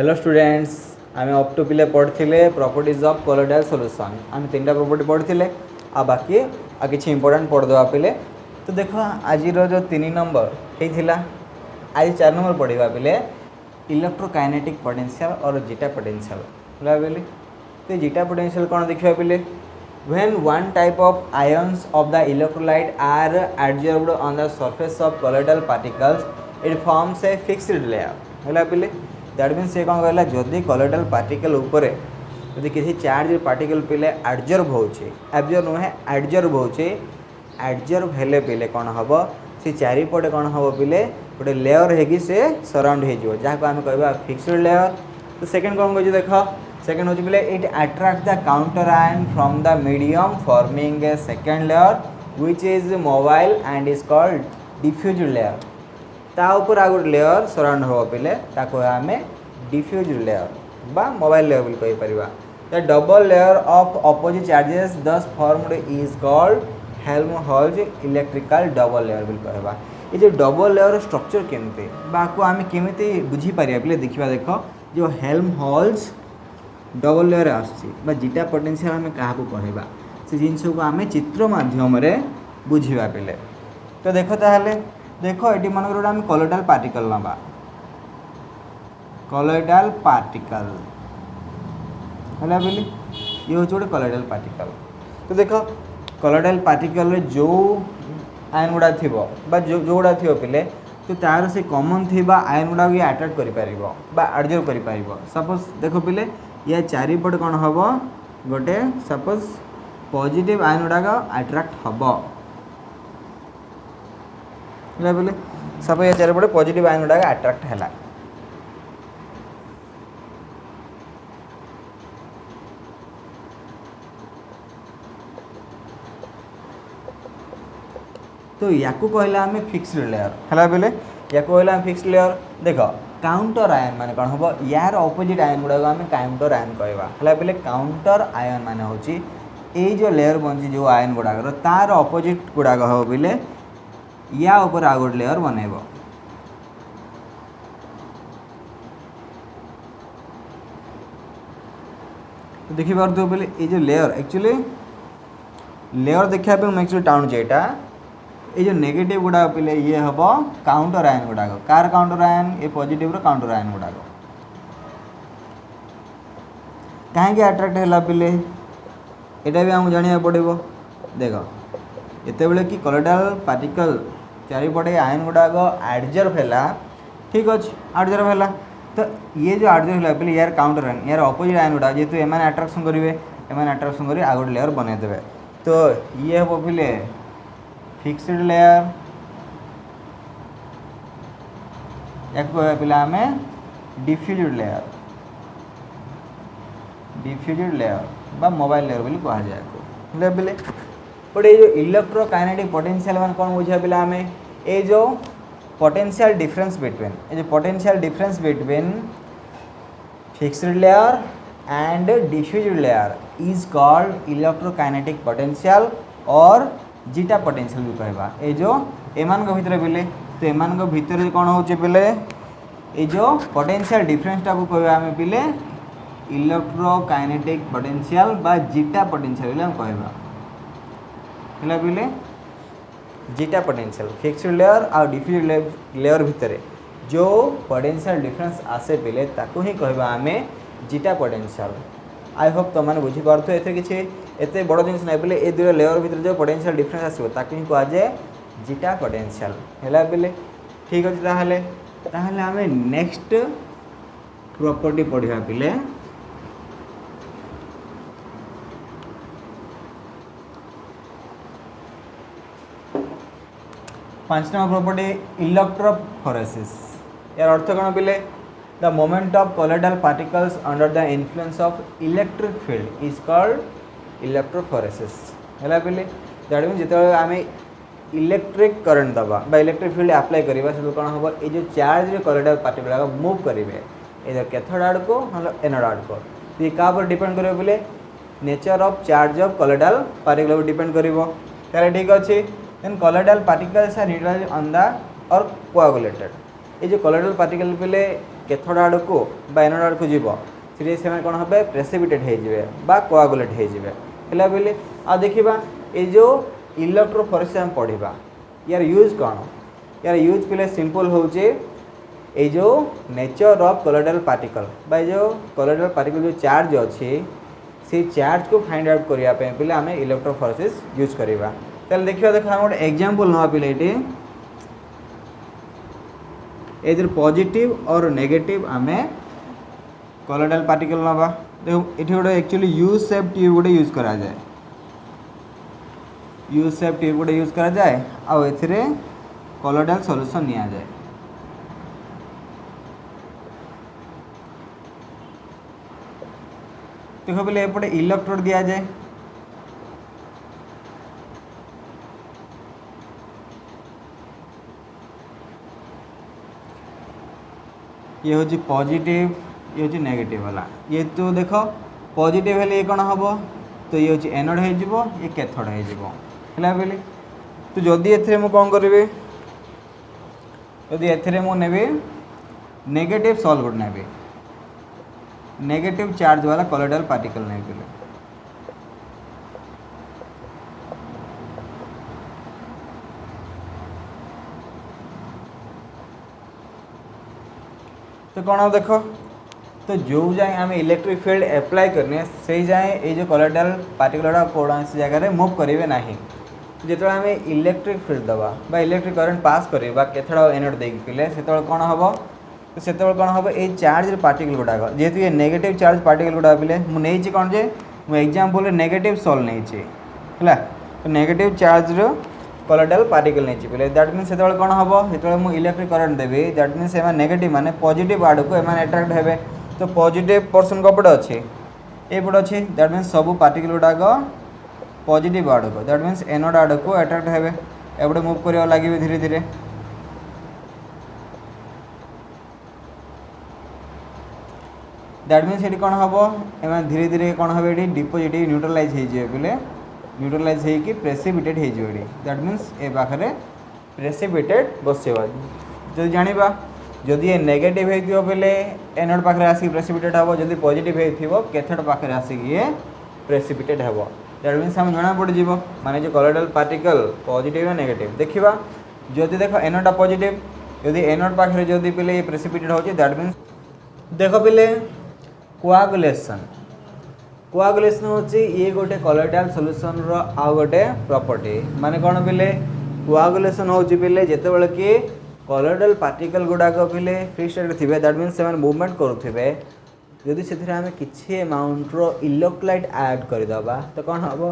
Hello students आम up to पिले पढ़ते प्रॉपर्टीज ऑफ कोलोइडल सॉल्यूशन आम तीन प्रॉपर्टी पढ़ते आ बाकी आ किसी इंपोर्टेंट पढ़दे पिले। तो देख आज जो 3 नंबर होता आज 4 नंबर पढ़ा पिले इलेक्ट्रोकाइनेटिक पोटेंशियल और जीटा पोटेंशियल बोले। तो जीटा पोटेंशियल कौन देखा पिले when one type of ions of the electrolyte are adsorbed on the surface of colloidal particles it forms a fixed layer है पिले। दैट मीन्स से कौन कहला जदि कॉलोइडल पार्टिकल ऊपर यदि किसी चार्ज पार्टिकल पिले एडजर्व होचे एब्जर्व नुहे एडजर्व होचे एडजर्व हेले पिले कौन हम से चारिपटे कौन हम पिले गोटे लेयर होगी से सराउंड हो जहाँ आम कह फिक्सड लेयर। तो सेकेंड कौन कह देख सेकेंड हूँ पिले it attract the counter ion from the medium forming a second layer which is mobile and is called diffused layer. ता ऊपर आ गोटे लेयर सराउंड हो पिले आम डिफ्यूज्ड लेयर बा मोबाइल लेयर भी कही पार। The double layer of opposite charges thus formed is called Helmholtz electrical double layer भी कहवा। ये जो डबल लेयर स्ट्रक्चर केमती बाको आम केमी बुझीपर पे देखा देख जो हेल्महोल्ट्ज डबल लेयर आसुच्छी जीटा पोटेंशियल आम क्या कहवा से जिनस को आम चित्र माध्यम बुझा पे। तो देख ताहले देख ये मन गोटे आम कॉलोइडल पार्टिकल नवा कॉलोइडल पार्टिकल है बोली ये हूँ गोटे कॉलोइडल पार्टिकल। तो देख कॉलोइडल पार्टिकल जो आयन गुड़ा थी जो गुड़ा थी पिले तो तार से कॉमन थी आयन गुड़ा ये अट्राक्ट कर एडजर्व कर सपोज देख पिले या चारिपट कौन हम गोटे सपोज पॉजिटिव आयन गुड़ाक अट्राक्ट हम बोले सब ये चारिपटे पॉजिटिव आयन गुड़ाक अट्राक्ट है। तो या कहला आम फिक्सड लेयर है बोले या कहला फिक्सड लेयर। देख काउंटर आयन मान कौन हम यार अपोजिट आयन गुड़ाक आम काउंटर आयन कहवा है बोले काउंटर आयन मान हूँ ये जो लेयर बनी जो आयन गुड़ाक तार अपोजिट गुड़ाक हम बोले या ऊपर आ गोटे लेयर बनइब। तो देखी पार्थ बोले ये जो लेयर एक्चुअली लेयर देखा मैं एक्चुअली टाउन यहाँ ये जो नेगेटिव गुड़ा पे ये हम काउंटर आयन गुड़ाक कार काउंटर आयन ये पॉजिटिव काउंटर आयन गुड़ाक कहीं अट्राक्ट है पे यहाँ भी आमको जाना पड़ो। देख ये कि कॉलोइडल पार्टिकल चारिपटे आयन गुड़ाक एडजर्व है ठीक अच्छे एडजर्व है। तो ये जो एडजर्व है पे यार काउंटर आयन यार अपोजिट आयन गुड़ा जेहतु एम अट्राक्शन करेंगे एम अट्राक्शन कर आ गोटे लेयर बनईदे। तो ये हम पे फिक्सड लेयर या पे आम डिफ्यूज्ड लेयर बा मोबाइल लेयर बोली कह जाए बोले। बट ये जो इलेक्ट्रोकाइनेटिक पोटेंशियल मान कौन बुझा पे आम ये जो पोटेंशियल डिफरेंस बिटवीन ये जो potential difference between fixed layer and diffused layer is called electrokinetic potential और जीटा पोटेंशियल भी कहवा। ये जो एमान भितर पे तो एमान भितर कौन हो पे ये जो पोटेंशियल डिफरेंस टाक कहवा आम पे इलेक्ट्रोकाइनेटिक पोटेंशियल बा जीटा पोटेंशियल कहवा है पे जीटा पोटेंशियल फिक्सड लेयर और डिफ्यूज्ड लेयर भितर जो पोटेंशियल डिफरेंस आसे पे ताकू ही कहवा आम जीटा पोटेंशियल। आई होप तुम मैंने बुझीपार ए किसी एत बड़ जिन ना पे ये दुई लेयर भितर जो पोटेंशियल डिफरेंस आसो ताकू ही कह जाए जीटा पोटेंशियल है पे। ठीक अच्छे ताहले आम नेक्स्ट प्रॉपर्टी पढ़ा पे 5 नंबर प्रॉपर्टी इलेक्ट्रोफोरेसिस। यार अर्थ कौन पे the moment of colloidal particles under the influence of electric field is called electrophoresis है पे। दैट मीन जो आम इलेक्ट्रिक करंट दबा इलेक्ट्रिक फील्ड अप्लाई करवा से कौन हम ये जो चार्ज कॉलोइडल पार्टिकल मूव करेंगे इधर कैथोड आड़ को मतलब एनोड आड़ को। तो ये क्या डिपेंड करेंगे बोले nature of charge of colloidal particle depend कर। ठीक अच्छे then colloidal particles are neutralized on the और कोआगुलेटेड। ये जो कॉलोइडल पार्टिकल पे कैथोड आड़ को एनोड आड़ को जीव से कौन हे प्रेसिपिटेट हो कोआगुलेट होगा बोले आ देखा ये जो इलेक्ट्रोफोरेसिस आम पढ़ा यार यूज कौन यार यूज पे सिंपल हूँ ये जो नेचर ऑफ कोलोइडल पार्टिकल जो कोलोइडल पार्टिकल जो चार्ज अच्छी से चार्ज को फाइंड आउट करने पे आम इलेक्ट्रोफोरेसिस यूज करवा तेल देखा देख गोटे एग्जांपल नवा पे ये पॉजिटिव और नेगेटिव आम कोलोइडल पार्टिकल नवा देखो ये गोटे एक्चुअली यू शेप ट्यूब गोटे यूज करा जाए यू शेप ट्यूब गोटे यूज करा जाए आउ एथिरे कोलोइडल सॉल्यूशन निया जाए देखो बोले एपटे इलेक्ट्रोड दिया जाए ये हूँ पॉजिटिव ये हूँ नेगेटिव वाला ये तो देख पॉजिटिव हेले ये कौन हम तो ये हूँ एनोड हो ये कैथोड है बोले तो जदि एथिरे मु कौन करी जदि एथिरे मु नेबी नेगेटिव सॉल्वेंट नेबी नेगेटिव चार्ज वाला कोलोइडल पार्टिकल नहीं बोले तो कौन देख तो जो जाए आम इलेक्ट्रिक फील्ड अप्लाई करने से जाए ये जो कोलोइडल पार्टिकल कौन से जगह मूव करेंगे ना जो आम इलेक्ट्रिक फील्ड दबा इलेक्ट्रिक करंट पास करवा केथोड़ा एनोड देकी पिले से कौन हम तो से कौन हम ये चार्ज पार्टिकल गुड़ाक जेहेतु ये नेगेटिव चार्ज पार्टिकल गुड़ा पिले मुझे कौन जे मुझे एग्जांपल नेगेटिव सॉल्व नहीं है तो नेगेटिव चार्ज कोलोइडल पार्टिकल नहीं पिले दैट मीन से कौन हम जो मुझे electric current Devi that mean से नेगेटिव माने पॉजिटिव आड़ को अट्राक्ट हे तो पॉजिटिव पर्सन कपटे अच्छे ये पटे अच्छे दैट मीन सब पार्टिकल गुड़ाक पॉजिटिव आड़ को दैट मीन एनोड आड़ को अट्राक्ट हे एपटे मूव करवा लगे धीरे धीरे दैट मीन्स ये कौन हम एम धीरे धीरे कौन हम ये डिपोजिट न्यूट्रलाइज होले न्यूट्रलाइज होगी प्रेसिपिटेट हो दैट मीन्स ए पाखे प्रेसिपिटेट बस जो जाना जदि ये नेगेटिव हो बोले एनोड पाखे आसिक प्रेसिपिटेट हम जब पॉजिटिव हो कैथोड पाखे आसिक ये प्रेसिपिटेट हम दैट मीन्स आम जना पड़ माने जो कोलोइडल पार्टिकल पॉजिटिव ना नेगेटिव देखा जदि देख एनोडा पॉजिटिव जदि एनोड पाखे जदि पे ये प्रेसिपिटेट हो दैट मीन्स देख पे कोआगुलेशन कोआगुलेशन होची ये गोटे कोलोइडल सॉल्यूशन रो आ गोटे प्रॉपर्टी माने कौन पे कोआगुलेशन होची पे जेते बेले कि कोलोइडल पार्टिकल गुड़ाक पे फ्री स्टेट थे दैट मीन्स से मूवमेंट करुवे जदि से आम कि अमाउंट रो इलेक्ट्रोलाइट ऐड करदे तो कौन हम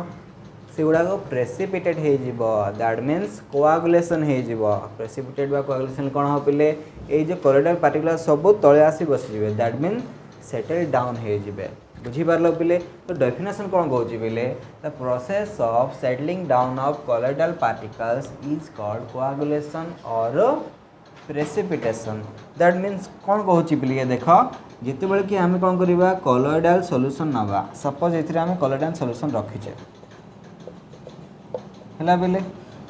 से गुड़ाक प्रेसिपिटेट हो दैट मीन्स कोआगुलेशन हो प्रेसिपिटेट बा कोआगुलेशन कौन हम पे ये जो कोलोइडल पार्टिकल सब तले आसी बसीजे दैट मीन सेटल डाउन हो बुझीपार पे तो डेफिनेशन कौन कौन पे the process of settling down of colloidal particles is called coagulation और प्रेसिपिटेशन दैट मीन्स कौन कहूँ पे देख जिते बड़े कि आम कौन करवा कोलोइडल सॉल्यूशन नवा सपोज ये आम कोलोइडल सॉल्यूशन रखीचे है बोले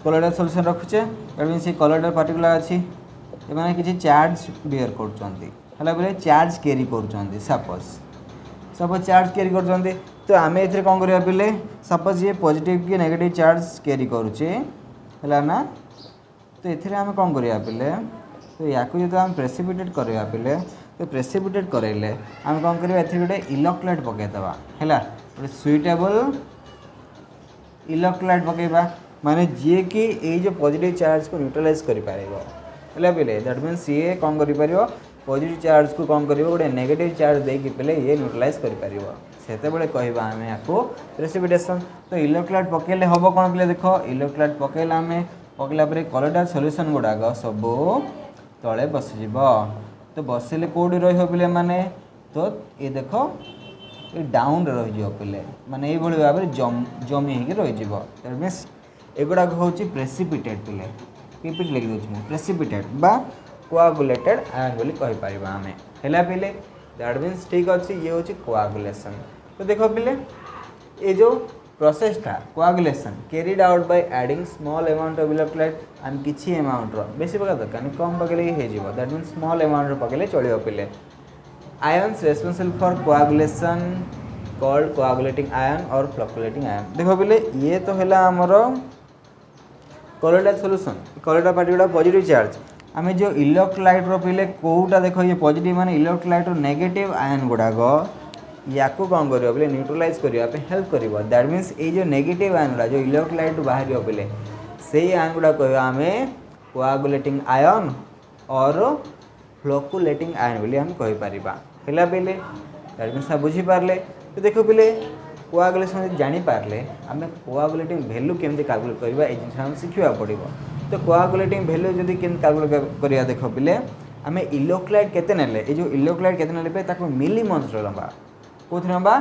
कोलोइडल सॉल्यूशन रखुचे दैट मीन्स ये कोलोइडल पार्टिकल अच्छी ये किसी चार्ज बियर कर बोले चार्ज कैरी कर सपोज चार्ज कैरी कर तो आम ए कौन करवा पे सपोज ये पॉजिटिव कि नेगेटिव चार्ज कैरी करुचे है ना तो ये आम कौन करवा पे तो या जो आम प्रेसिपिटेट करवा पे तो प्रेसिपिटेट करेले आम कौन करवा गोटे इलेक्ट्रोलाइट पकईदे है गोटे सुइटेबल इलेक्ट्रोलाइट पकईबा माने जी कि ये जो पॉजिटिव चार्ज को न्यूट्रलाइज कर पारे पे दैट मीन्स ये कौन कर पॉजिटिव चार्ज को कौन कर गोटे नेगेटिव चार्ज देकी पे ये न्यूट्रलाइज कर कहवा आम आपको प्रेसिपिटेशन तो इलेक्ट्रोलाइट पकड़े हम कौन पे देख इलेक्ट्रोलाइट पकड़े आम पकड़ा कोलोइडल सॉल्यूशन गुड़ाक सब तले बसज तो बसिले कौटी रे माने तो ये देख ये डाउन रही पे माने ये भाव में जमी रही मीन्स एगुड़ाक हूँ प्रेसिपिटेट पे पीपीटी लिखि दूसरी प्रेसिपिटेट बा कोआगुलेटेड आयन बोली कहीपर आम है पे दैट मीन्स ठीक अच्छे ये हूँ कोआगुलेशन तो देख पे ये जो प्रोसेसटा coagulation carried out by adding small amount of electrolyte and किछि अमाउंट रो बेसी पका दरकार कम पकेले हे जीवो दैट मींस स्मॉल अमाउंट रो पकेले चलियो पिले ions responsible for coagulation called coagulating ion और फ्लक्चुएटिंग आयन देखो पिले ये तो हैला हमरो कोलोइडल सॉल्यूशन कोलोइडल पार्टी गुडा पॉजिटिव चार्ज आमे जो इलेक्ट्रोलाइट रो पिले कोउटा देखो ये पॉजिटिव माने इलेक्ट्रोलाइट रो नेगेटिव आयन गुडा गो याकू कौन करियो बोले न्यूट्रलाइज करियो पे हेल्प करियो दैट मींस ए जो नेगेटिव आयन गुडा जो इलेक्ट्रोलाइट बाहरियो बोले सेही आयन गुडा कहयो आमे कोआगुलेटिंग आयन और फ्लक्चुएटिंग आयन बोली हम कहि परिबा हैला बेले दैट मींस आप बुझी पारले तो देखो पिले कोआगुलेशन जानी पारले आमे कोआगुलेटिंग वैल्यू केमते कैलकुलेट करबा ए जिंस हम सिखिबा पड़िबो तो कोआगुलेटिंग वैल्यू जदी केम कैलकुलेट करिया देखो पिले आमे इलेक्ट्रोलाइट केते नेले ए जो इलेक्ट्रोलाइट केते नेले पे ताको मिलीमोल्स रो लंबा कोथि नबा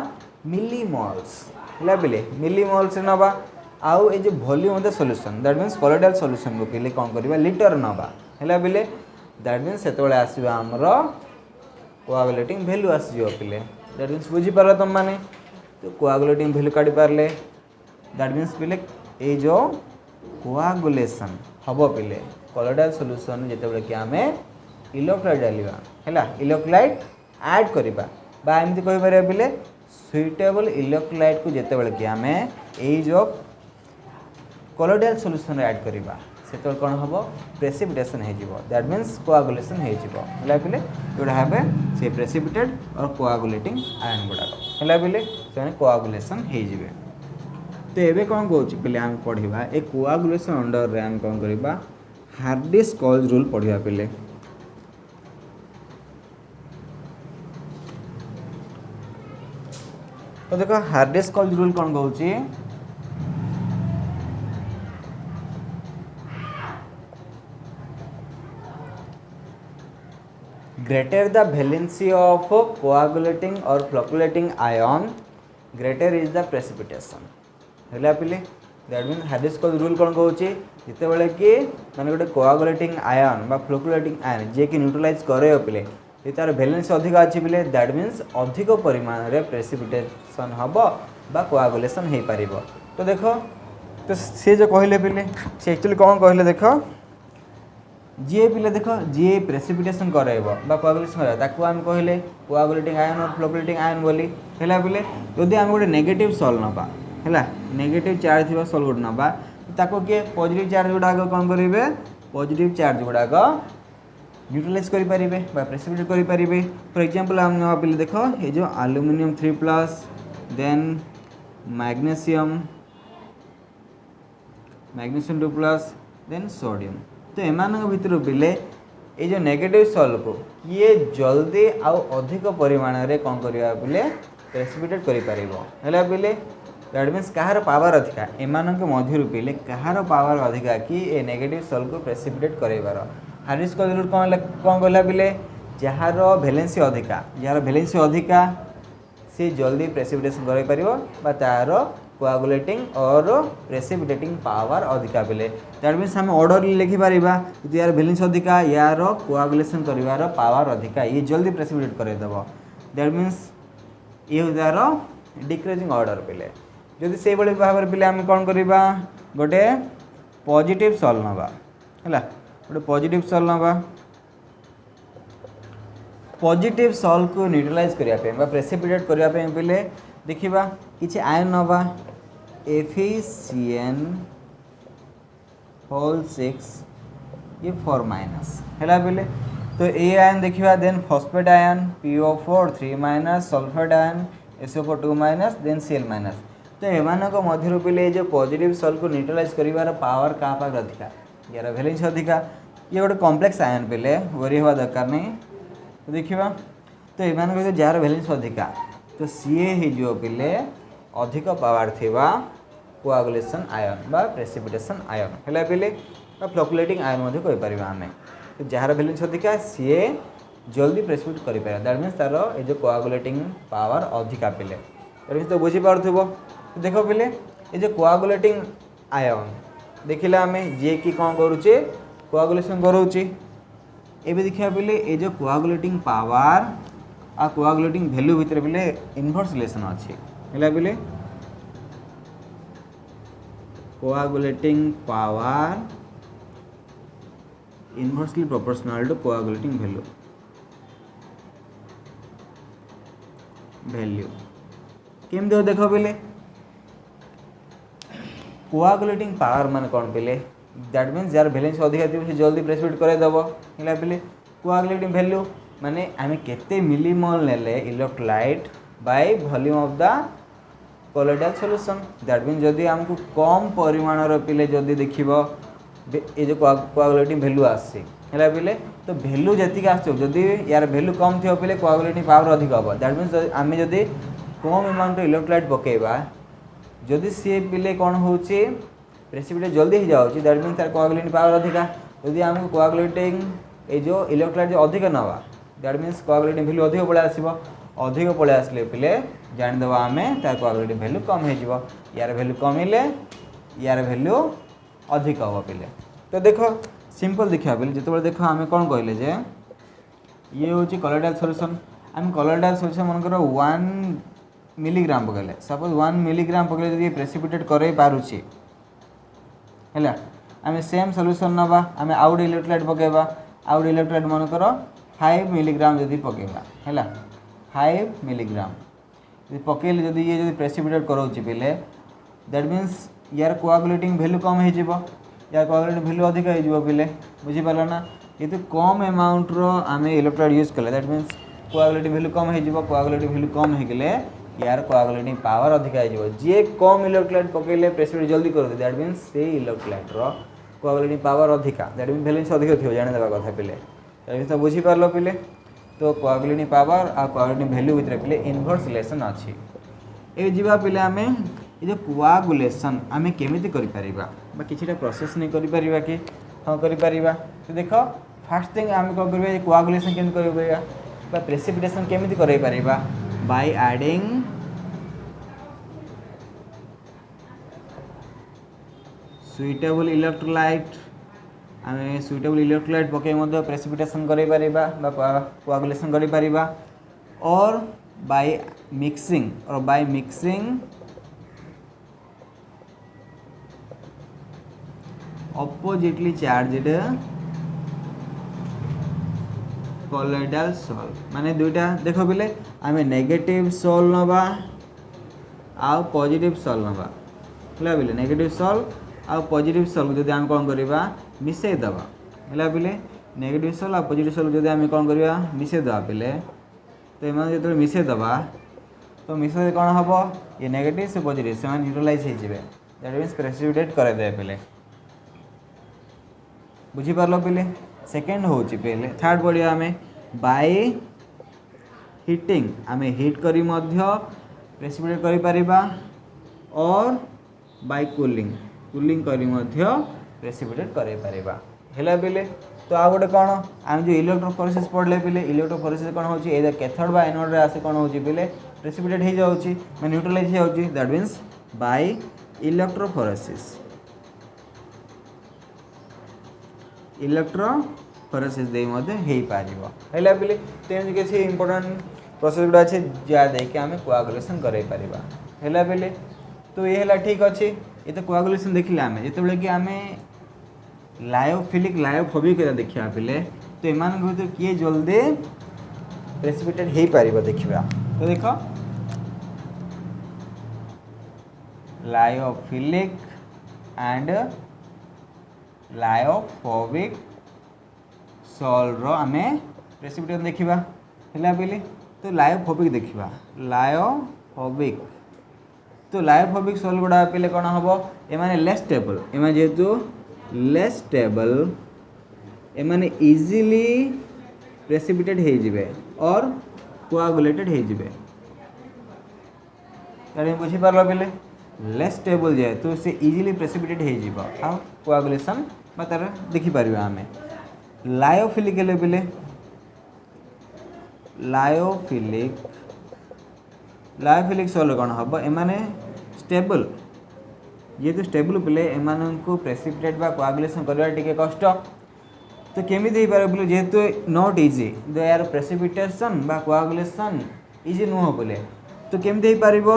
मिलीमोल्स हैला पिले मिलीमोल्स नबा आउ ए जो volume of the solution that means colloidal solution को पिले कोन करबा लीटर नबा हैला पिले दैट मींस सेतोले आसीबा हमरो कोआगुलेटिंग वैल्यू आसीबो पिले दैट मींस बुझी पारला तुम माने तो कोआगुलेटिंग वैल्यू काढी पारले दैट मींस पिले ए जो कोआगुलेशन हबो पिले कोलोइडल सॉल्यूशन जेते बेले कि हमें इलेक्ट्रोलाइट डालिबा हैला इलेक्ट्रोलाइट ऐड करिबा बा एमती कहि पारे पिले सुइटेबल इलेक्ट्रोलाइट को जेते बेले कि हमें ए जो कोलोइडल सॉल्यूशन ऐड करिबा सेतोल कोन हबो प्रेसिपिटेशन हे जिवो दैट मींस कोआगुलेशन हे जिवो हैला पिले जोडा हबे से प्रेसिपिटेट और कोआगुलेटिंग आयन गुडा हैला पिले से कोआगुलेशन हे जिवे तो एबे कोन कहउछि पिले हम पढिबा ए कोआगुलेशन अंडर रे हम कोन करिबा हार्डिस-कोल्ज रूल पढिबा पिले तो देखो हार्डिस-कोल्ज रूल कोन कहउछि greater the valency of coagulating or floculating ion greater is the precipitation हैला पिले दैट मीन हार्डिस-कोल्ज रूल कोन कहउछि जते बेले कि माने गोटे कोआगुलेटिंग आयन बा फ्लक्चुएटिंग आयन जे कि न्यूट्रलाइज करे पिले ये तार वैलेंसी अधिक अछि पिले दैट मींस अधिक परिमाण रे प्रेसिपिटेशन हबो बा कोआगुलेशन हे परिबो तो देखो तो से जो कहले पिले से एक्चुअली कोन कहले देखो जे पिले देखो जे प्रेसिपिटेशन करेबो बा कोआगुलेशन करे ताकू हम कहले कोआगुलेटिंग आयन और फ्लक्चुएटिंग आयन बोली हैला पिले यदि हम गोटे नेगेटिव सॉल्व नबा हैला नेगेटिव चार्ज थिबा सॉल्व गुड नबा ताको के पॉजिटिव चार्ज गुडा कोन करिवे पॉजिटिव चार्ज गुडा न्यूट्रलाइज करि परिबे बा प्रेसिपिटेट करि परिबे फॉर एग्जांपल हम नबा पिले देखो ए जो aluminium 3+ then magnesium 2+ then sodium तो एमान भितर पिले ए जो नेगेटिव सॉल्व को किए जल्दी आउ अधिक परिमाण रे कोन करिया पिले प्रेसिपिटेट करि परिबो हैला पिले दैट मींस कहार पावर अधिका एमान के मध्य पिले कहार पावर अधिका कि ए नेगेटिव सॉल्व को प्रेसिपिटेट करैबार हार्डिस-कोल्ज रूल कोन कहला पिले जहार वैलेंसी अधिका से जल्दी प्रेसिपिटेशन करै परिबो बा तार कोआगुलेटिंग और प्रेसिपिटेटिंग पावर अधिका पिले दैट मींस हम ऑर्डर लिखि परिबा कि यार वैलेंसी अधिका यार कोआगुलेशन करिवार पावर अधिका ये जल्दी प्रेसिपिटेट करै दबो दैट मींस ये यार डिक्रीजिंग ऑर्डर पिले जदि से बळे भाबर पिले हम कोन करिबा गोटे पॉजिटिव सॉल्व नबा हैला गोटे पॉजिटिव सॉल्व नबा पॉजिटिव सॉल्व को न्यूट्रलाइज करिया पे बा प्रेसिपिटेट करिया पे पिले देखिबा किछि आयन नबा FeCN होल 6 ये 4- हैला पिले तो ए आयन देखिबा then phosphate ion PO4 3- sulphate ion SO4 2- then Cl- तो एमान को मध्य पिले जो पॉजिटिव सॉल्व को न्यूट्रलाइज करिवार पावर का पाक अधिका यार वैलेंसी अधिका ये गोटे कॉम्प्लेक्स आयन पिले वरी होवा दरकार नहीं तो देखिबा तो एमान को जार वैलेंसी अधिका तो सीए ही जो पिले अधिक पावर थिबा कोआगुलेशन आयन बा प्रेसिपिटेशन आयन हैला पिले बा फ्लक्चुएटिंग आयन मध्ये कहि परिबा हमें तो जार वैलेंसी अधिका सीए जल्दी प्रेसिपिटेट करि पारे दैट मींस तारो ए जो कोआगुलेटिंग पावर अधिका पिले दैट मींस तो बुझी पारथुबो तो देखो पिले ए जो कोआगुलेटिंग आयन देखिला हमें जे की कोन करूचे कोआगुलेशन करूची एबे देखिया पिले ए जो कोआगुलेटिंग पावर आ कोआगुलेटिंग वैल्यू भितर पिले इनवर्स रिलेशन अछि हैला पिले coagulating power inversely proportional to coagulating value केमती देख पे कोआगुलेटिंग पावर मान कौन पे दैट मीन्स जार वैलेंस अधिक थी जल्दी प्रेसिपिटेट करदेव पे कोआगुलेटिंग वैल्यू माने आम केते मिलीमोल नेले electrolyte by volume of the colloidal solution that means जदि आमको कम परिमाण पिले जदि देखिबो ये जो कोआगुलेटिंग वैल्यू आसी है पिले तो वैल्यू जी आदि यार वैल्यू कम थी पिले कोआगुलेटिंग पावर अधिक हम दैट मीन्स आम जदि कम अमाउंट इलेक्ट्रोलाइट पकेबा जदि सी पिले कौन हो प्रेसिपिटेट जल्दी हो जाऊँगी दैट मीन्स तार कोआगुलेटिंग पावर अधिका जदि आमको कोआगुलेटिंग ये जो इलेक्ट्रोलाइट जो अधिक नवा दैट मीन्स कोआगुलेटिंग वैल्यू अधिक पड़े आसो अधिक पड़े आसले पिले जानीदेव आम तार कोआगुलेटिंग वैल्यू कम हो यार वैल्यू कमिले यार वैल्यू अधिक हम पिले तो देख सिंपल देखा पे जो देख आम कौन कहले जे ये हूँ कोलोइडल सॉल्यूशन आम कोलोइडल सॉल्यूशन मनकर 1 मिलीग्राम पकड़े सपोज 1 मिलीग्राम पकड़े जब प्रेसिपिटेट कर पारुछि है आम सेम सॉल्यूशन नवा आम आउट इलेक्ट्रोलाइट पकेबा आउट इलेक्ट्रोलाइट मनकर 5 मिलीग्राम जब पकेबा है 5 मिलीग्राम पकेले जब ये जो प्रेसिपिटेट कराऊँच पिले दैट मीन्स यार कोआगुलेटिंग वैल्यू कम हो यार कोआगुलेटिंग वैल्यू अधिक हो पिले बुझीपार ना ये तो कम अमाउंट आम इलेक्ट्रोलाइट यूज कले दैट मीन्स कोआगुलेटिंग वैल्यू कम हो कोआगुलेटिंग वैल्यू कम होगले यार कोआगुलेटिंग पावर अधिक हो जी कम इलेक्ट्रोलाइट पकेले प्रेसिपिटेट जल्दी कर दैट मीन्स से इलेक्ट्रोलाइट कोआगुलेटिंग पावर अधिका दैट मीन्स वैलेंस अधिक थी जानीदेवा कथा पिले दैट मीन्स तो बुझीपार पिले तो कोआगुलेटिंग पावर आ कोआगुलेटिंग वैल्यू भितर पिले इनवर्स रिलेशन अच्छी ये जीवा पिले आम ये जो कोआगुलेशन आम केमिति करि परिबा बा किछिटा प्रोसेस नहीं करि परिबा कि हाँ करि परिबा तो देख फास्ट थिंग आम कौन कर कोआगुलेशन केमिति करि परिबा बा प्रेसिपिटेशन केमिति करि परिबा बाय एडिंग सुइटेबल इलेक्ट्रोलाइट आम सुइटेबल इलेक्ट्रोलाइट पकई मध्य प्रेसिपिटेशन करि परिबा बा कोआगुलेशन करि परिबा और by mixing oppositely charged colloidal salt माने दुईटा देख पिले आम नेगेटिव सॉल नवा आउ पॉजिटिव सॉल नवा है पिले नेगेटिव सॉल आउ पॉजिटिव सॉल जदि आम कौन करवा मिसई दबा है पिले नेगेटिव सॉल आ पॉजिटिव सॉल जदि आम कौन करवा मिसई दबा पिले तो एम जो मिसई दबा तो मिसई कौन हम ये नेगेटिव से पॉजिटिव से न्यूट्रलाइज हो दैट मीन्स प्रेसिपिटेट करदे पिले बुझीपार पिले सेकेंड हूँ पहले थर्ड पढ़िया आम बाय हिटिंग आम हिट करी मध्य प्रेसिपिटेट करि परिबा और बाय कूलिंग करी मध्य प्रेसिपिटेट करि परिबा हैला पिले तो आ गोटे कौन आम जो इलेक्ट्रोफोरेसिस पढ़ले पिले इलेक्ट्रोफोरेसिस कौन हो कैथोड बा एनोड रे आसे कौन हो पिले प्रेसिपिटेट हो जाउची मैं न्यूट्रलाइज हो जाउची that means by electrophoresis electrophoresis दे मध्य हो पारिबो हैला पिले तेन किसी इंपोर्टेंट प्रोसेस गुड़ा अच्छे जहाँ देखिए आम कोआगुलेशन कर पारिबा हैला पिले तो ये है ठीक अच्छे ये तो कोआगुलेशन देखिले आम जो कि आम लायोफिलिक लायोफोबिक देखा पिले तो एमान भीतर किए जल्दी प्रेसिपिटेट हो पारिबो देखिबा तो देख लायोफिलिक एंड लायोफोबिक सॉल रो आमे प्रेसिपिटेशन देखिबा हैला पिले तो लायोफोबिक देखिबा लायोफोबिक तो लायोफोबिक सॉल गुड़ा पिले कौन हम एमाने लेस स्टेबल एम जेहेतु लेस स्टेबल एमाने इजीली प्रेसिपिटेट हो जिवे और कोआगुलेटेड हो जिवे तारे बुझीपार पिले लेस स्टेबल जेहेतु से इजीली प्रेसिपिटेट हो जिवो आ कोआगुलेशन बा तार देखि परिबा आमे लायोफिलिक हेले पिले लायोफिलिक सॉल कौन हम एमाने स्टेबल जेहेतु स्टेबल पिले एमान को प्रेसिपिटेट बा कोआगुलेशन करवा टिके कष्ट तो केमी दे पारे बोले जेहेतु नॉट इजी देयर प्रेसिपिटेशन बा कोआगुलेशन इजी नुह बोले तो केमी दे पारिबो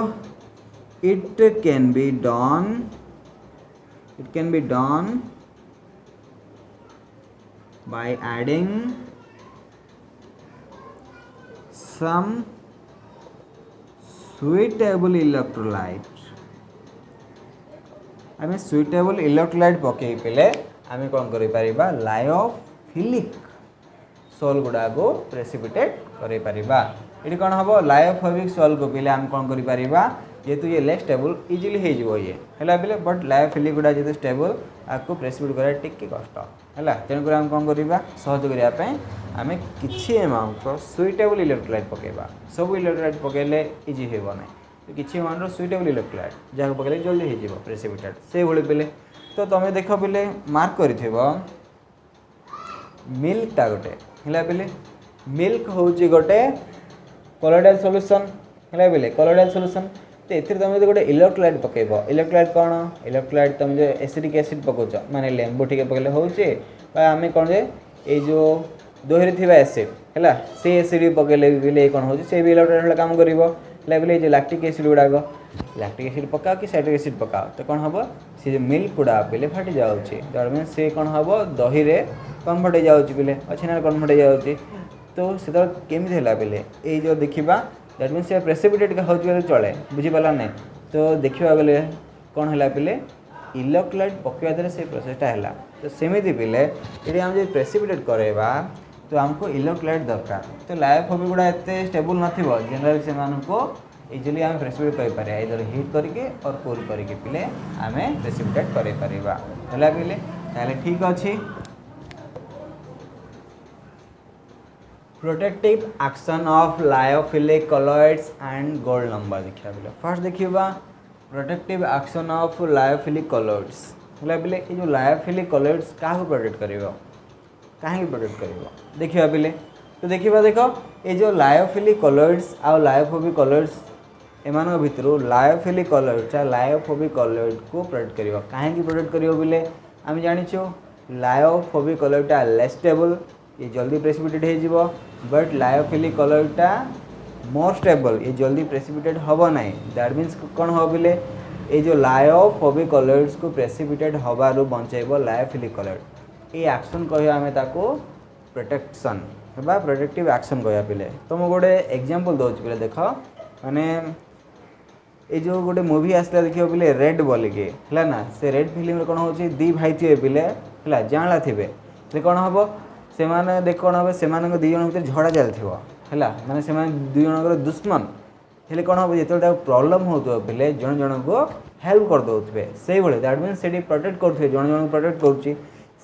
it can be done It can be done by adding some suitable electrolyte. आम सुइटेबल इलेक्ट्रोलाइट पकई पे आम कौन कर लायोफिलिक सॉल गुड़ा को प्रेसिपिटेट कर कौन हम लायोफोबिक सॉल को पीले आम कौन कर जेहेतु ये लेस स्टेबल इजिली हो ये है पे बट लायोफिलिक गुड़ा जेहतु स्टेबल आपको प्रेसिपिटेट करा टिके कष्ट है तेणुक आम कौन करवा सहज करने आम कि एमाउंट सुइटेबल इलेक्ट्रोलाइट पकेबा सब इलेक्ट्रोलाइट पकेले इजी हो ना तो किसी अमाउंट सुइटेबल इलेक्ट्रोलाइट जहाँ पकड़े जल्दी हो प्रेसिपिटेट से भाई पे तो तुम देख पे मार्क कर मिल्कटा गोटे है पे मिल्क हूँ गोटे कोलोइडल सॉल्यूशन है पे कोलोइडल सॉल्यूशन तो ये तुम जो गोटे इलेक्ट्रोलाइट पकेब इलेक्ट्रोलाइट कौन इलेक्ट्रोलाइट तुम जो एसिडिक एसिड पकाच माने लेंबू टे पकड़े होचे आम कौन जे ये जो दोहरी थी एसिड है से एसिड पकड़े भी कौन हो भी इलेक्ट्रोलाइट काम कर बोले जो लैक्टिक एसिड गुड़ाक लैक्टिक एसिड पकाओ कि साइट्रिक एसिड पकाओ तो कौन हम सी जो मिल्क गुड़ा पे फाटी जाऊँगी दैट मीन से कौन हम दही रे कन्वर्ट हो जाऊँगी पे छेना कन्वर्ट हो जाऊँगी तो से केमी है पे ये जो देखा दैट मीन से प्रेसिपिटेट का होने चले बुझीपारा ना तो देखा गले कौन है पे इलेक्ट्रोलाइट पकड़ा द्वारा से प्रोसेसटा है तो सेमती पे ये आम जो प्रेसिपिटेट करवा तो हमको इलेक्ट्रोलाइट दरकार तो लायोफोबिक गुड़ा एत स्टेबल नथिबो जनरली से इजिली आम प्रेसिपिटेट कर पारे इधर हीट करके और कूल करके पिले आम प्रेसिपिटेट कर पारिबा है पिले ताले ठीक अच्छी protective action of lyophilic colloids and gold number देखा पे फर्स्ट देखा protective action of lyophilic colloids है पे ये जो लायोफिलिक कॉलॉइड्स क्या प्रोटेक्ट करिवो कहीं प्रोटेक्ट कर देखा पे तो देखा देख ये जो लायोफिलिक कॉलॉइड्स आ लायोफोबिक कॉलॉइड्स एमान भितर लायोफिलिक कॉलॉइड लायोफोबिक कॉलॉइड को प्रोटेक्ट कर कहीं प्रोटेक्ट कर बोले आम जाचु लायोफोबिक कॉलॉइडटा लेस स्टेबल ये जल्दी प्रेसिपिटेट हो बट लायोफिलिक कॉलॉइडटा मोर स्टेबल ये जल्दी प्रेसिपिटेट हम ना दैट मीन्स कौन हम बोले ये जो लायोफोबिक कॉलॉइड्स को प्रेसिपिटेट हबारू बचाइब लायोफिलिक कॉलॉइड ये एक्शन कह आम प्रोटेक्शन है प्रोटेक्टिव एक्शन कह पे तो मुझे गोटे एग्जांपल दूसरी पे देख माने ये जो गोटे मूवी आसला देखिए पे रेड बोलिके है ना से रेड फिल्म कौन हो दी भाई थे पे है जाँला थे कौन हम से देख कौन हम से दी जन भर झड़ा चलती है मैंने से दुई जन दुश्मन हेल्ले कौन हम जो प्रॉब्लम हो पे जन जन को हेल्प कर दे से दैट मीन से प्रोटेक्ट करुवे जन जन प्रोटेक्ट करुँच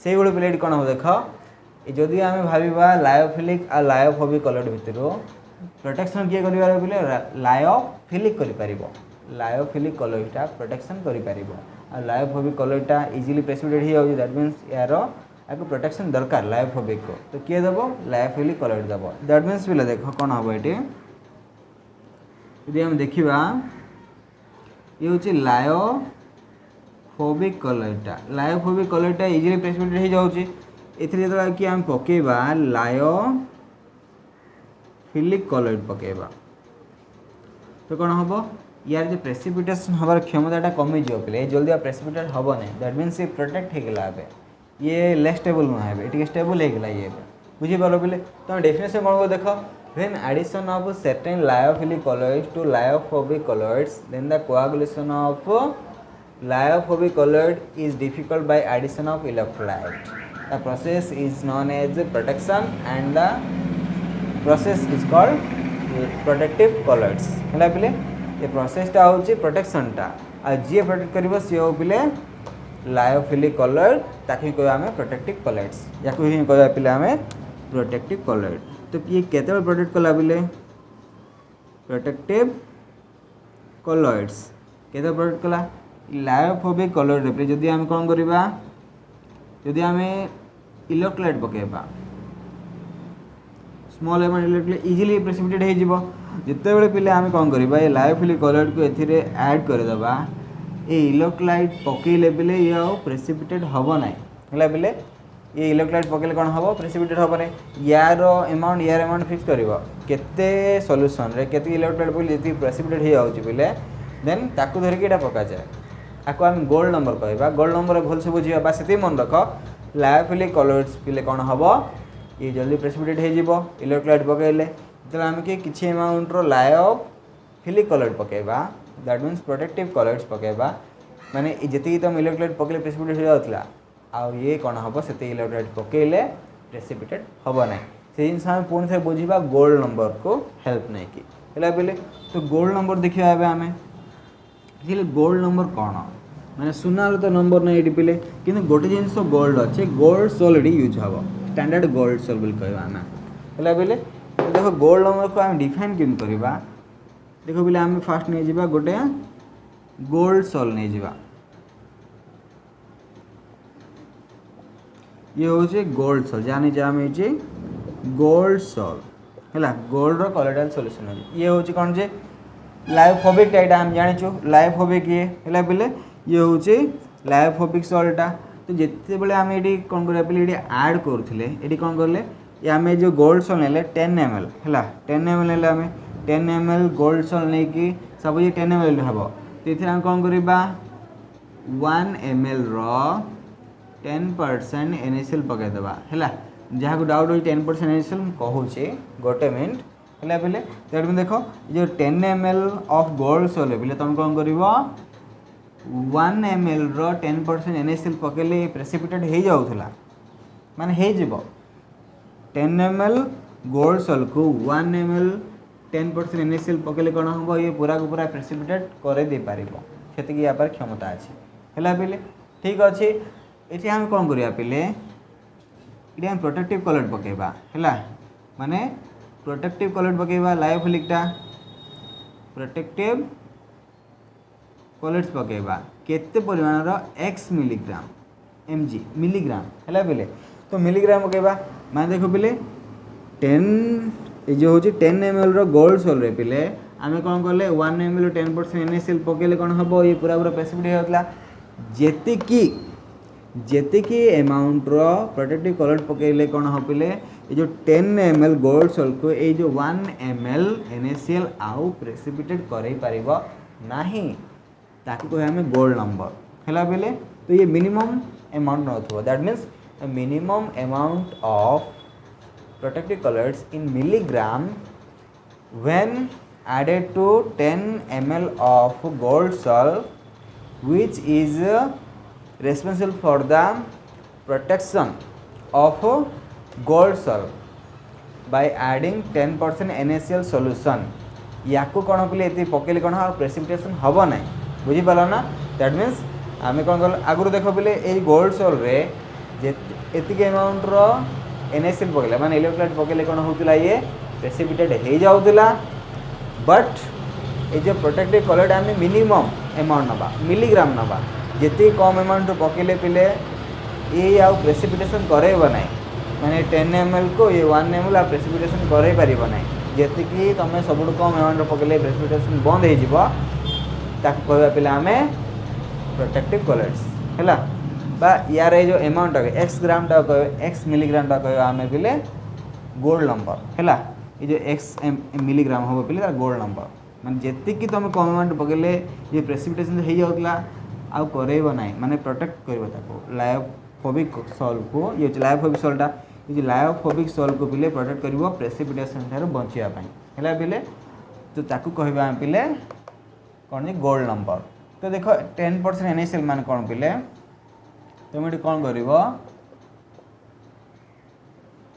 पे कौन हम देख जदि आम भावा लायोफिलिक आ लायोफोबिक कॉलॉइड भितर प्रोटेक्शन किए कर लायोफिलिक कर लायोफिलिक कॉलॉइडटा प्रोटेक्शन कर लायोफोबिक कॉलॉइडटा इजिली प्रेसिपिटेट हो दैट मीन्स यार आपको प्रोटेक्शन दरकार लायोफोबिक को तो किए दब लायोफिलिक कॉलॉइड दब दैट मीन्स पे देख कौन हम ये यदि आम देखा ये हूँ लायोफोबिक कॉलॉइडटा इजिली प्रेसिपिटेट हो जाऊँगी एथि कि आम पकेबा लायोफिलिक कॉलॉइड पकेबा तो कौन हम यार जो प्रेसिपिटेशन हमार क्षमताटा कमी जो पे जल्दी प्रेसिपिटेट हम ना दैट मीन्स ये प्रोटेक्ट होगा ये लेस स्टेबल नुहे ये स्टेबल होगा ये बुझीपार पे तुम डेफिनेशन कौन को देख when addition of certain lyophilic colloids to lyophobic colloids then the coagulation of lyophobic colloid is difficult by addition of electrolyte the process is known as protection and the process is called protective colloids है पे ये प्रोसेसटा हूँ प्रोटेक्शनटा आ जी protect कर सी हो पे lyophilic colloid ताकि कह आम प्रोटेक्टिव कॉलॉइड्स या ही कह पे आम प्रोटेक्टिव कॉलॉइड तो किए केते प्रोटेक्ट कला पे प्रोटेक्टिव कॉलॉइड्स केते प्रोटेक्ट कला लायोफोबिक कॉलॉइड पे जदि आम कौन करवा जदि आम इलेक्ट्रोलाइट पकेबा small amount electrolyte easily precipitate हो जिते पे आम कौन करवा ये लायोफिलिक कॉलॉइड को एथिरे ऐड करदेबा ये इलेक्ट्रोलाइट पकईले पे ये प्रेसिपिटेट हम ना है पे ये इलेक्ट्रोलाइट पकईले कौन हम प्रेसिपिटेट हम ना यार अमाउंट फिक्स कर केते सॉल्यूशन रे केते इलेक्ट्रोलाइट पकईले जी प्रेसिपिटेट हो जाऊँगी पे देन ताकू धरिकी पका जाए आपको आम गोल्ड नंबर कहवा गोल्ड नंबर भलसे बुझा बा से मन रख लायोफिलिक कलर्स पिले कौन हम ये जल्दी प्रेसिपिटेट हो इलेक्ट्रोलाइट पकड़े जो आम कि अमाउंटर लायोफिलिक कलर्स पकड़ा दैट मीन्स प्रोटेक्टिव कलर्स पकड़ा माने जी तुम इलेक्ट्रोलाइट पकड़े प्रेसिपिटेट हो जाता आउ ये कौन हम से इलेक्ट्रोलाइट पकड़े प्रेसिपिटेट हम ना से जिन आम पुणी थे बुझा गोल्ड नंबर को हेल्प नहीं कि बोले तो गोल्ड नंबर देखा आम गोल्ड नंबर कौन मैंने सुनार तो नंबर नहीं ये पिले कि गोटे जिन गोल्ड अच्छे गोल्ड सोल ये यूज हम स्टैंडर्ड गोल्ड सोल बोल कहवा आम है बोले देखो गोल्ड नंबर को आम डिफाइन केम करवा देखो बोले आम फास्ट नहीं जावा गोटे गोल्ड सोल नहीं जावा ये हूँ गोल्ड सोल जानी आम ये गोल्ड सोल है गोल्ड कोलोइडल सॉल्यूशन ये हूँ कौन जे लायोफोबिक टाइटा हम जाचु लायोफोबिक ये है बोले ये हूँ लायोफोबिक सॉल्टा तो जिते बड़े आम ये कौन कर आड करूँ ये कौन कले ये आम जो गोल्ड सोल ने 10 ml है 10 ml ने आम 10 ml गोल्ड सोल नहीं कि सब ये 10 ml हम तो ये आम कौन करवा 1 ml रो 10% NaCl पकईदेवा है जहाँ को डाउट हो 10% NaCl कहूँ गोटे मिनट है बोले तो देख जो 10 ml ऑफ गोल्ड सोल बोले तुम कौन कर 1 ml रो 10% NaCl पकड़े प्रेसिपिटेट हो जाऊला माने हो 10 ml गोल्ड सोल को 1 ml 10% NaCl पकड़े कौन हम ये पूरा को पूरा प्रेसिपिटेट कर दे पार से या पर क्षमता अच्छी है बोले ठीक अच्छे ये आम कौन करवा पिले ये आम प्रोटेक्टिव कलर पकईवा है माने प्रोटेक्टिव कलर पकईवा लायोफिलिकटा प्रोटेक्टिव कलर्स पकईवा केते परिमाण x मिलीग्राम mg मिलीग्राम है बोले तो मिलीग्राम पकईवा माने देखो पिले 10 जो हूँ 10 ml रो गोल्ड सोल रे पिले आम कौन कले 1 ml 10% NaCl पकड़े कौन हम ये पूरा पूरा प्रेसिपिटेट होता जेतिकी अमाउंट रो प्रोटेक्टिव कलर पकड़े कौन हम पिले ये जो 10 ml गोल्ड सोल को ये जो 1 ml NaCl आउ प्रेसिपिटेट कर नहीं ताकि कहे हमें गोल्ड नंबर है बोले तो ये minimum amount now that means minimum amount of protective colours in milligram when added to 10 ml of gold soil which is responsible for the protection of gold soil by adding 10% NaCl solution या कौन पे ये पकड़े कौन हम precipitation हम ना बुझीपार ना दैट मीन्स आम कौन कल आगुरी देख पे ये गोल्ड सोल रे एतिक अमाउंट रो NaCl पकड़े माने इलेक्ट्रोलाइट पकड़े कौन होता ये प्रेसिपिटेट हो जाऊला बट ये जो प्रोटेक्टिव कलर आम मिनिमम अमाउंट नवा मिलीग्राम नवा जिते कम अमाउंट पकड़े पिले ये आउ प्रेसिपिटेशन करेब ना माने 10 ml को ये 1 ml आ प्रेसिपिटेशन करे पारिब ना जी तुम सब कम अमाउंट पकड़े प्रेसिपिटेशन बंद हो कहवा पे आम प्रोटेक्टिव कलर्स है बा यार ये जो अमाउंट एक्स ग्राम टा कह एक्स मिलीग्राम टा कह आम पे गोल्ड नंबर है ये जो एक्स मिलीग्राम हम पे गोल्ड नंबर माने जी तुम कम अमाउंट पकड़े ये प्रेसिपिटेशन हो जाऊला आउ करेब ना माने प्रोटेक्ट कर लायोफोबिक सोल को ये लायोफोबिक सोलटा ये लायोफोबिक सोल को पिले प्रोटेक्ट कर प्रेसिपिटेशन ठार बचापी है पिले तो ताकू कहवा पिले कौन गोल्ड नंबर तो देख 10% NaCl मान कौन पिले तुम ये कौन कर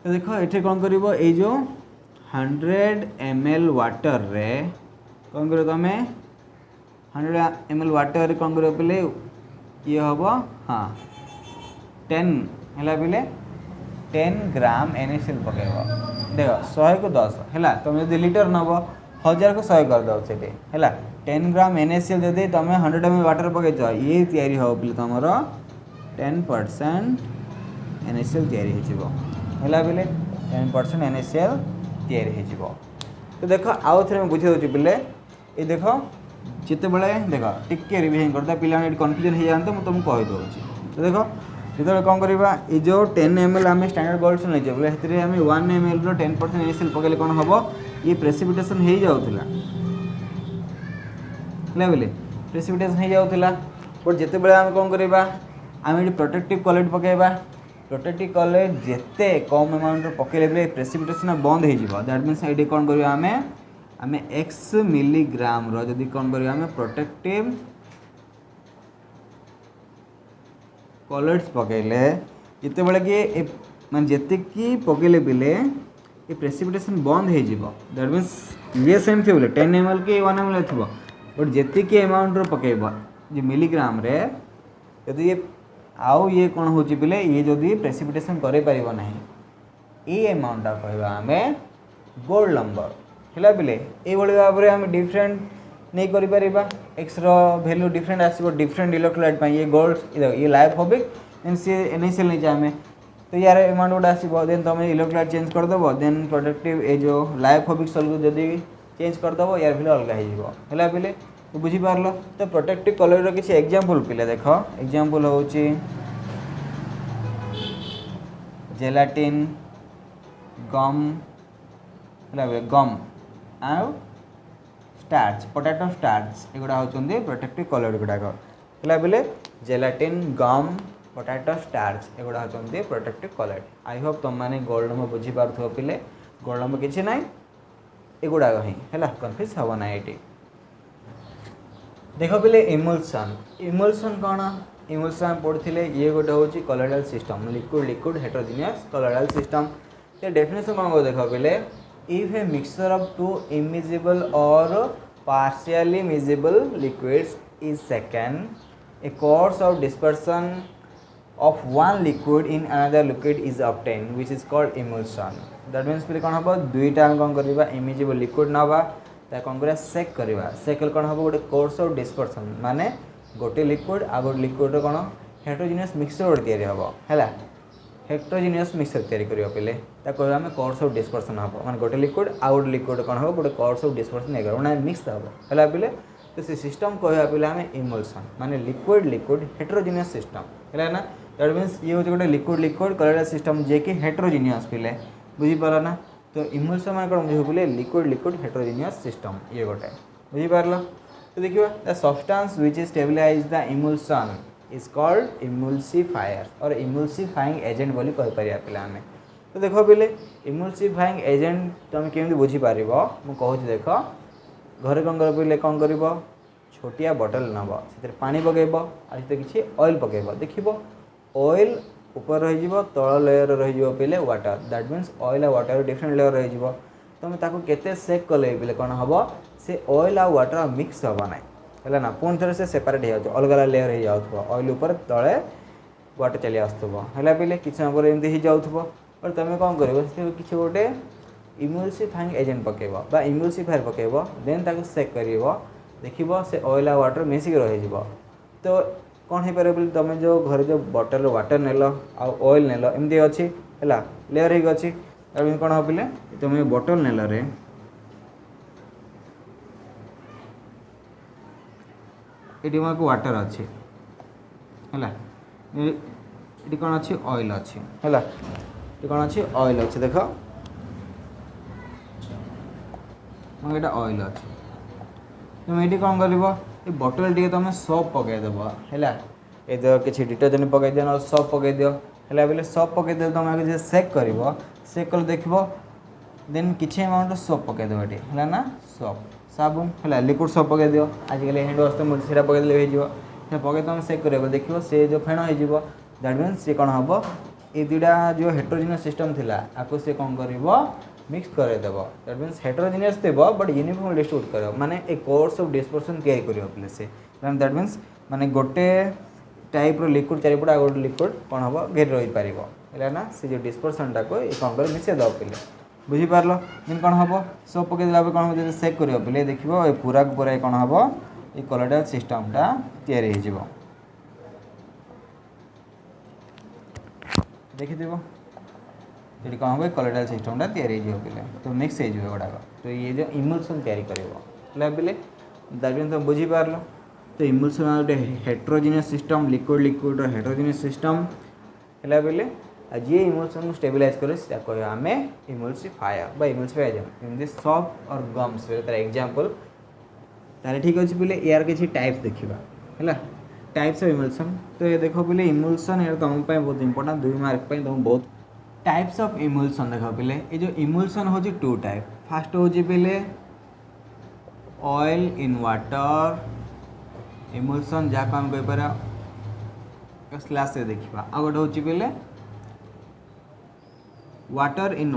तो देख ये कौन कर ये जो 100 ml वाटर रे कौन कर तुम 100 ml वाटर रे कौन कर पिले ये हम हाँ 10 है पिले 10 ग्राम NaCl पकड़ देख 100 को 10 है तुम जो लीटर नब 1000 को 100 कर दो से है 10 ग्राम NaCl जब तुम 100 ml वाटर पकईच ये तैयारी हो तुम 10% NaCl तैयारी है बोले 10% NaCl तैयारी हो तो देख आउ थे बुझे दूसरी पिले ये देख जिते बड़े देख टिके रिविजन करता पिला कन्फ्यूजन हो जाते मुझे तुमको कहीदे तो देख जो कौन करवा ये जो 10 ml आम स्टैंडर्ड गोल्ड सोल नहीं बोले से आम 1 ml रो 10% NaCl पकड़े कौन हम ये प्रेसिपिटेशन हो जाऊला है बोले प्रेसिपिटेशन हो जाऊला बट जिते बेले आम कौन करवा आम ये प्रोटेक्टिव कलर पकेबा प्रोटेक्टिव कलर जिते कम अमाउंट पकेले भी प्रेसिपिटेशन बंद हो दैट मीन्स ये कौन करवा आम एक्स मिलीग्राम रदि कौन करवा आम प्रोटेक्टिव कलर्स पकेले जिते बड़े कि मान जी पकेले पिले ये प्रेसिपिटेशन बंद हो दैट मीन्स ये सेम थी बोले 10 ml कि 1 ml थी बट जी एमाउंट पकेब जो मिलीग्राम रे यदि ये आउ ये कौन हो पिले ये जदि प्रेसिपिटेशन करे पारिबो नहीं ये अमाउंट कहवा आम गोल्ड नंबर है पिले ये भाव में आम डिफरेंट नहीं करिपरिबा एक्स रो वैल्यू डिफरेंट आसीबो डिफरेंट इलेक्ट्रोलाइट ये गोल्ड ये लाइफोबिक देन सी एनएसीएल नहीं आम तो यार अमाउंट गोटे आसो देन तुम इलेक्ट्रोलाइट चेंज करदेव देन प्रोटेक्टिव ये जो लाइफोबिक सल्यू जदि चेंज करदेव यार फिर अलग है पिले तो बुझीपार तो प्रोटेक्टिव कलर किसी एग्जांपल पिले देख एग्जांपल हूँ जेलाटिन गम गम आउ स्टार्च पोटैटो स्टार्च एगुड़ा होती प्रोटेक्टिव कलर गुड़ाक है बोले जेलाटिन गम पोटैटो स्टार्च एगुड़ा होती प्रोटेक्टिव कलर आई होप तुम मैंने गोल्ड नंबर बुझीपार पिले गोल्ड नंबर किसी ना एगुड़ाक ही है कन्फ्यूज हम ना ये देख पिले इमल्सन इमल्सन कौन इमल्सन पढ़ते ये गोटे हूँ colloidal system liquid liquid heterogeneous colloidal system ये डेफिनेशन कौन को देख पिले if a mixture of two immiscible or partially miscible liquids is second, a course of dispersion of one liquid in another liquid is obtained, which is called emulsion. That means फिर कौन हम दुईटा आम कौन करवा immiscible liquid नवा ता कौन करवा सेक करवा सेक कौन हम गोटे कोर्स ऑफ डिस्पर्सन माने गोटे लिक्विड आ गोटे लिक्विड कौन हेटेरोजेनियस मिक्सचर गोटे तैयारी हम है हेटेरोजेनियस मिक्सचर तैयारी करियो पिले ता कहबा हमें कोर्स ऑफ डिस्पर्सन हम माने गोटे लिक्विड आ गोटे लिक्विड कौन हम गोटे कोर्स ऑफ डिस्पर्सन एगर ओना मिक्स हम है पिले तो से सिस्टम कहबा पिले हमें इमल्सन माने लिक्विड लिक्विड हेटेरोजेनियस सिस्टम है ना दैट मीन्स ये होचे गोटे लिक्विड लिक्विड कलर सिस्टम जे कि हेटेरोजेनियस पिले बुझी पारा ना तो इमल्सन माने कोन बुझो पिले लिक्विड लिक्विड हेटेरोजेनियस सिस्टम ये गोटे बुझी पारलो तो देखिबा the substance which stabilize the emulsion is called emulsifier और इमल्सिफाइंग एजेंट बोली कहि परिया पिला हमें तो देखो पिले इमल्सिफाइंग एजेंट तुम केमि बुझी पारिबो मु कहूची देखो घरे कौन कर पिले कौन करिबो छोटिया बोतल नब से पानी पकेब आ किसी ऑयल पकेब देखिबो ऑयल ऊपर रही तल लेयर रही पिले वाटर दैट मीन्स ऑयल आ वाटर डिफरेंट लेयर रही तुम ताको केते सेक कले पिले कौन हम से ऑयल आ वाटर मिक्स हम ना है ना पुणी थे से सेपरेट हो जाए अलग अलग लेयर हो जाऊ ऑयल उपर तले वाटर चली आसुव है पिले किसी समय एमती हो जाऊ और तुम कौन कर किसी गोटे इमल्सिफाइंग एजेंट पकेब बा इमल्सिफायर पकेब देन ताको सेक कर देखिब से ऑयल आ वाटर मिसिक रही तो कौन हो पारे तुम जो घर जो बटल वाटर नेल ऑयल नेल एमती अच्छी है लेयर हो अच्छी कौन हो पिले तुम बटल नेल रे ये मोर वाटर अच्छी है ये कौन अच्छी ऑयल अच्छी है ये कौन अच्छी ऑयल अच्छी देख ये ऑयल अच्छी तुम ये कौन कर बटल टे तुम सॉप पकईदेव है ये तो किसी डिटर्जेंट पकई दियो ना सॉप पकई दियो है बोले सॉप पकई दे तुम आगे सेक कर सेक कर देख देन किसी अमाउंट सॉप पकईदेव ये है ना सॉप साबुन है लिक्विड सॉप पकई दियो आजिकल हैंड वाश तो मुझे पकईदे हो पकई तुम सेक कर देखिए से जो फेण हो दैट मीन्स सी कौन हम ये दुटा जो हेटेरोजेनियस सिस्टम थिला आपको से कौन कर मिक्स करदेव दैट मीन्स हेटेरोजेनियस थी बट यूनिफॉर्म डिस्ट्रीब्यूट कर माने एक कोर्स ऑफ डिस्पर्सन तैयारी कर से दैट मीन्स माने गोटे टाइप लिक्विड चारिपट आ गोटे लिक्विड कौन हम घेर रही पार है ना से जो डिस्पर्सन टाक कौन कर मिसे दब पिले बुझीपार देन कौन हम सब पकईदेला कौन हम जो सेक कर पिले देखिए पूरा पूरा कौन हम ये कोलोइडल सिस्टमटा तैयारी हो देखिए ये कौन हम कोलोइडल सिस्टमटा तैयारी हो पिले तो मिक्स हो गुड़ाक तो ये जो इमल्सन तैयारी कर पिले दैट मीन तुम बुझीपार तो इमल्सन गोटे heterogeneous system liquid liquid heterogeneous system है बोले आज ये इमल्सन को स्टेबलाइज करे कह आम इमल्सिफायर इमल्सिफायर एजेंट एमती सॉफ्ट और गम्स तार एग्जांपल तारे ठीक अच्छे पिले यार किसी टाइप्स देखा है टाइप्स ऑफ इमल्सन। तो ये देखो बोले इमल्सन ये तुम बहुत इंपोर्टेंट 2 मार्क तुम बहुत टाइप्स ऑफ इमल्सन देख पे ये जो इमल्सन हो 2 टाइप। फास्ट हो पे ऑयल इन वाटर इमल्सन जहाँ आम कहीपर स्लास से देखा आ गए हूँ पे वाटर इन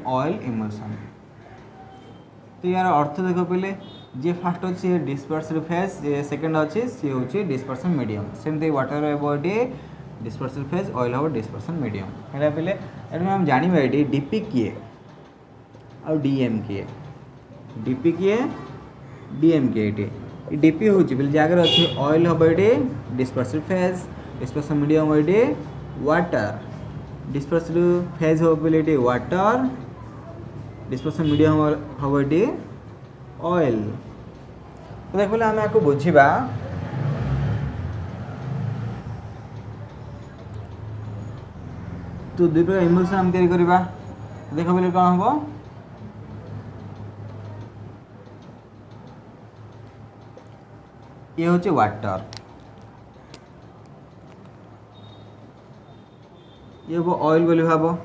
ऑयल इमल्सन। तो यार अर्थ देख पे जे फास्ट अच्छे डिस्पर्सिव फेज जे सेकेंड अच्छे सी हूँ डिस्पर्सन मीडियम सेमती वाटर हे डिस्पर्सिव फेज ऑयल हम डिस्पर्सन मीडियम है पे आम जानवा ये डीपी किए आ डीएम किए डीपी किए डीएम किए डीपी हूँ जगह अच्छे ऑयल हम ये डिस्पर्सिव फेज डिस्पर्सन मीडियम ये वाटर डिस्पर्सिव फेज हम पे वाटर डिस्पर्सन मीडियम हम ये ऑयल। तो देख बोले आम आपको बुझा तो 2 प्रकार इमल्सन आम तैयारी करवा देख बोले कौन हम ये हूँ वाटर ये हम ऑयल बोली भाव।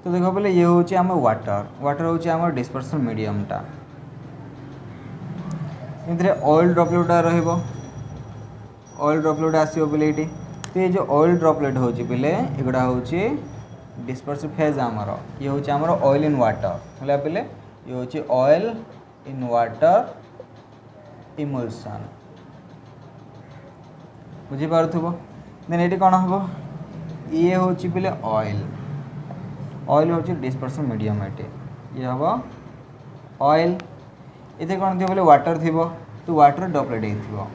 तो देख बोले ये हूँ आम वाटर वाटर हूँ आम डिस्पर्सन मीडियमटा इनसे ऑयल ड्रपलेट रही ऑयल ड्रपलेट आसो बोले ये तो ये जो ऑयल ड्रपलेट हूँ पे एगुड़ा हूँ डिस्पर्सिव फेज आमर ये हूँ आमर ऑयल इन वाटर है पे ये हूँ ऑयल इन वाटर इमल्सन बुझीपार देन ये कौन हम ये हूँ पे ऑयल ऑयल हूँ डिस्पर्सन मीडियम ये हम ऑयल ये कौन थी बोले वाटर थी तो वाटर ड्रपलेट हो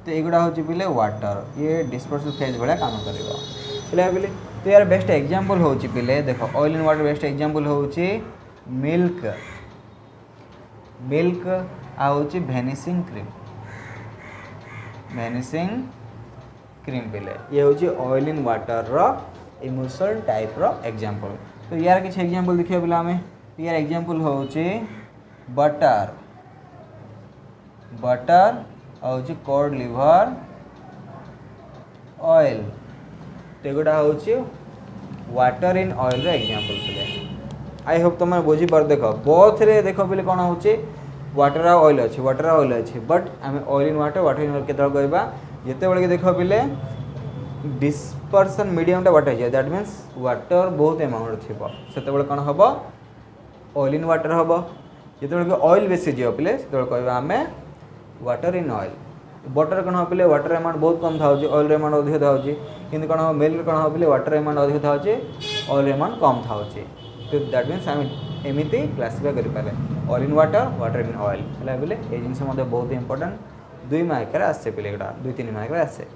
तो युवा हूँ पे वाटर ये डिस्पर्सिव फेज भाया काम कर तो यार बेस्ट एग्जांपल हूँ पे देख oil in water best example हूँ मिल्क मिल्क आ हूँ वेनिशिंग क्रीम पे ये हूँ oil in water emulsion type example. तो यार किसी एग्जांपल देखिए बोले आम यार एग्जांपल हूँ बटर बटर हूँ कॉड लिवर ऑयल तो एगुड़ा हूँ वाटर इन ऑयल एग्जांपल पे आई होप तुम बुझीपार देख बोथ रे देख पे कौन हो वाटर ऑयल अच्छे बट आम oil in water in oil के कहवा जिते देख पे डिस्पर्सन मीडियमटा वाटर है दैट मीन्स वाटर बहुत एमाउंट थी से कौन हम ऑयल इन वाटर हम जिते ऑयल बेसी जी पे से कहवा आम वाटर इन ऑयल बटर कौन हम पे वाटर एमाउंट बहुत कम था ऑयल एमाउंट अधिक था कि कौन हम मिल्क कौन हम पे वाटर एमाउंट अधिक था ऑयल एमाउंट कम था तो दैट मीन्स आम एमती क्लासीफाई करें oil in water in oil है बोले ये जिन बहुत इंपोर्टेंट 2 मार्क आसे पे 2-3 मार्क आसे।